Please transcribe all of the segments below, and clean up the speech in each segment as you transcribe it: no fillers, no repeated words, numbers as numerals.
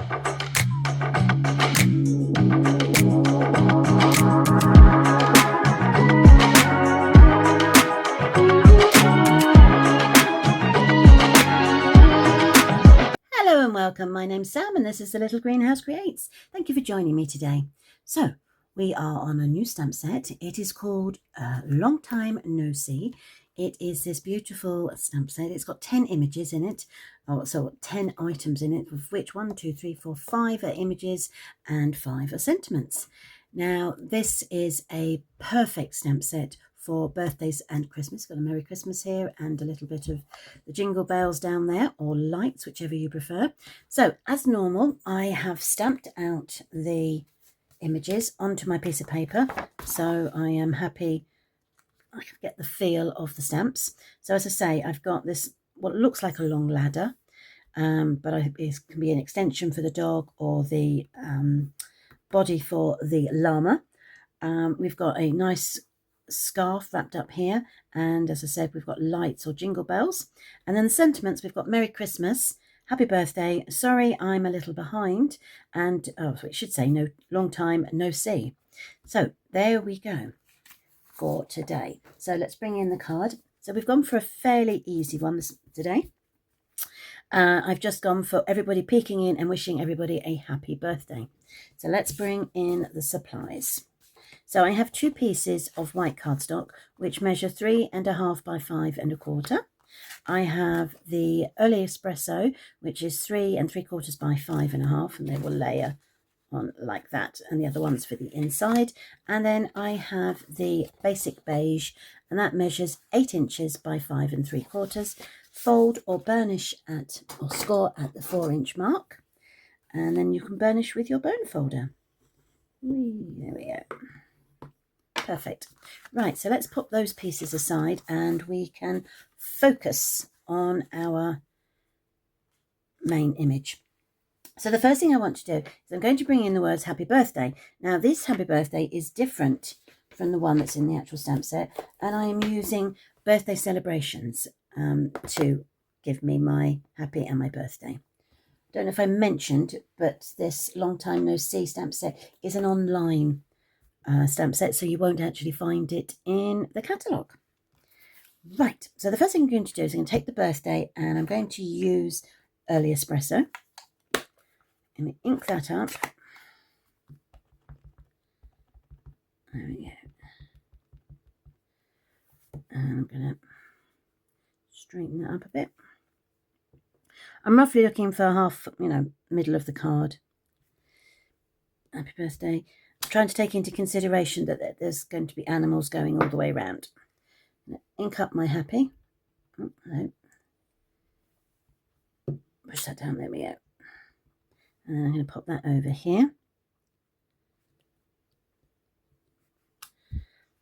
Hello and welcome. My name's Sam and this is The Little Greenhouse Creates. Thank you for joining me today. So we are on a new stamp set. It is called Long Time No See. It is this beautiful stamp set. It's got 10 images in it, so 10 items in it, of which 1, 2, 3, 4, 5 are images and 5 are sentiments. Now this is a perfect stamp set for birthdays and Christmas. Got a Merry Christmas here and a little bit of the jingle bells down there, or lights, whichever you prefer. So as normal, I have stamped out the images onto my piece of paper, so I am happy I can get the feel of the stamps. So as I say, I've got this what looks like a long ladder, but it can be an extension for the dog or the body for the llama. We've got a nice scarf wrapped up here, and as I said, we've got lights or jingle bells. And then the sentiments, we've got Merry Christmas, Happy Birthday, Sorry I'm a little behind, and it should say no, Long Time No See. So there we go for today. So let's bring in the card. So we've gone for a fairly easy one today. I've just gone for everybody peeking in and wishing everybody a happy birthday. So let's bring in the supplies. So I have 2 pieces of white cardstock, which measure 3.5 by 5.25. I have the Early Espresso, which is 3 3/4 by 5.5, and they will layer on like that, and the other one's for the inside. And then I have the Basic Beige, and that measures 8 inches by 5 3/4. Fold or burnish at, or score at the 4-inch mark, and then you can burnish with your bone folder. There we go. Perfect. Right, so let's put those pieces aside and we can focus on our main image. So the first thing I want to do is I'm going to bring in the words Happy Birthday. Now this Happy Birthday is different from the one that's in the actual stamp set, and I am using birthday celebrations to give me my happy and my birthday. Don't know if I mentioned, but this Long Time No See stamp set is an online stamp set, so you won't actually find it in the catalogue. Right, so the first thing I'm going to do is I'm going to take the birthday and I'm going to use Early Espresso and ink that up. There we go. And I'm going to straighten that up a bit. I'm roughly looking for half, middle of the card. Happy birthday. I'm trying to take into consideration that there's going to be animals going all the way around. Ink up my happy. Oh, no. Push that down, there we go. And I'm going to pop that over here.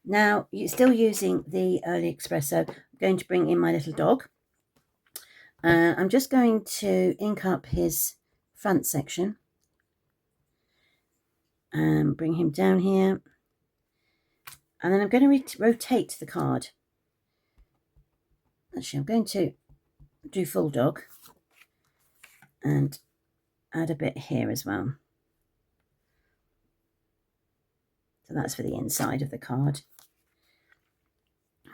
Now, you're still using the Early Espresso. I'm going to bring in my little dog. I'm just going to ink up his front section and bring him down here. And then I'm going to rotate the card. Actually, I'm going to do full dog and add a bit here as well. So that's for the inside of the card.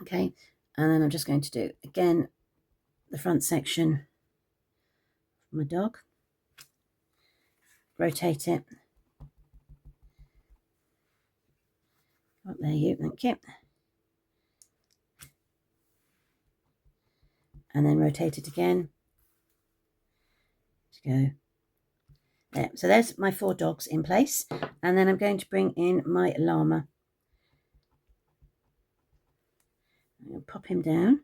Okay, and then I'm just going to do, again, the front section for my dog. Rotate it. Oh, there you, thank you. And then rotate it again. To go there. So there's my 4 dogs in place. And then I'm going to bring in my llama. I'm going to pop him down.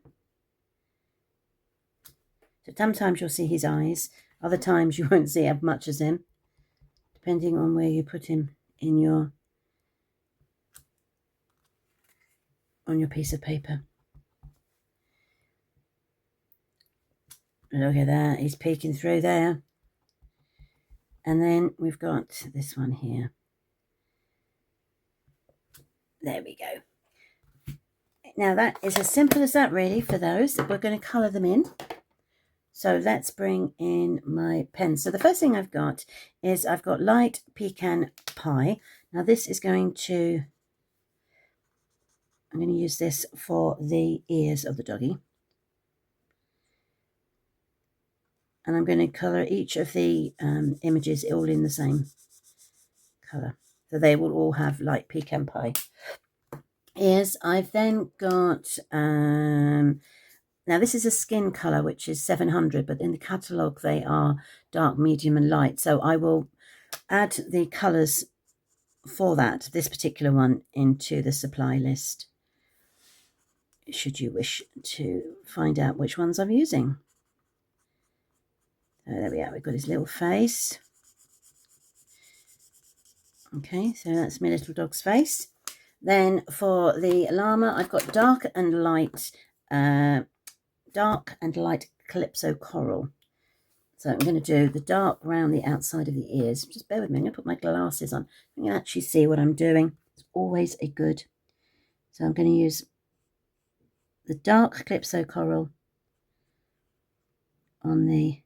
So sometimes you'll see his eyes. Other times you won't see as much as him, depending on where you put him in your on your piece of paper. Look at that, he's peeking through there. And then we've got this one here. There we go. Now that is as simple as that really for those. We're going to colour them in. So let's bring in my pen. So the first thing I've got is I've got light pecan pie. Now this is going to, I'm going to use this for the ears of the doggy. And I'm going to colour each of the images all in the same colour. So they will all have light pecan pie ears. I've then got, now this is a skin colour, which is 700, but in the catalogue they are dark, medium and light. So I will add the colours for that, this particular one, into the supply list, should you wish to find out which ones I'm using. So there we are, we've got his little face. Okay, so that's my little dog's face. Then for the llama, I've got dark and light Calypso Coral. So I'm going to do the dark around the outside of the ears. Just bear with me, I'm going to put my glasses on. You can actually see what I'm doing. It's always a good. So I'm going to use the dark Calypso Coral on the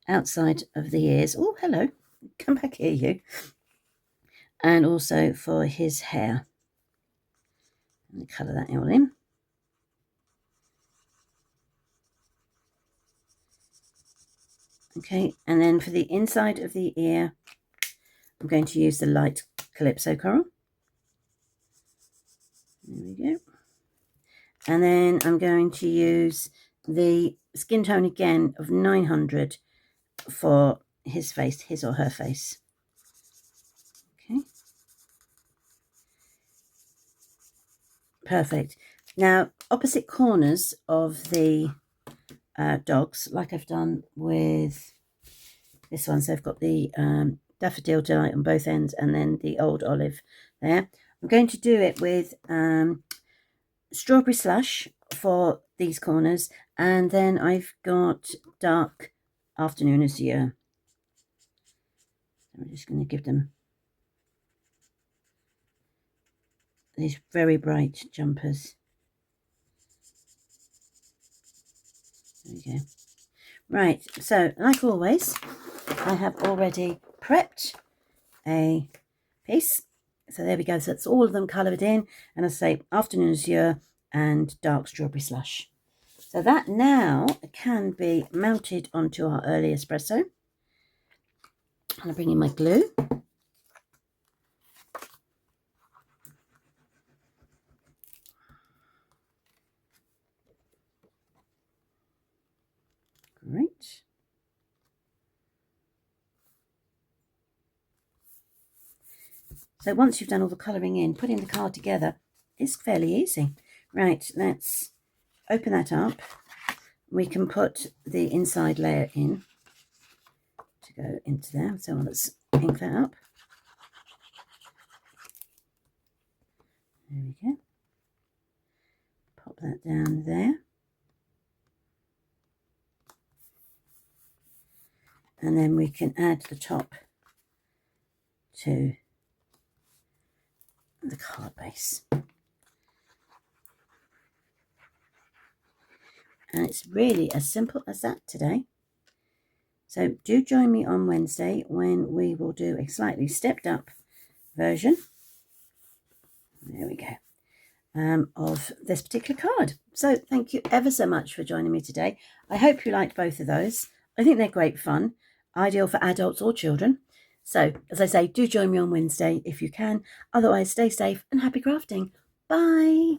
outside of the ears. Oh, hello. Come back here, you. And also for his hair. Let me colour that all in. Okay, and then for the inside of the ear, I'm going to use the light Calypso Coral. There we go. And then I'm going to use the skin tone again of 900 for his face, his or her face. Okay. Perfect. Now, opposite corners of the dogs, like I've done with this one. So I've got the Daffodil Delight on both ends and then the Old Olive there. I'm going to do it with Strawberry Slush for these corners, and then I've got Dark Afternoon Azure. I'm just going to give them these very bright jumpers. There we go. Right, so like always, I have already prepped a piece. So there we go. So that's all of them coloured in. And I say Afternoon Azure and Dark Strawberry Slush. So that now can be mounted onto our early espresso. I'll bring in my glue. Great. So once you've done all the colouring in, putting the card together is fairly easy. Right, let's open that up. We can put the inside layer in to go into there. So let's ink that up. There we go. Pop that down there. And then we can add the top to the card base. And it's really as simple as that today. So do join me on Wednesday when we will do a slightly stepped up version. There we go. Of this particular card. So thank you ever so much for joining me today. I hope you liked both of those. I think they're great fun, ideal for adults or children. So as I say, do join me on Wednesday if you can. Otherwise, stay safe and happy crafting. Bye.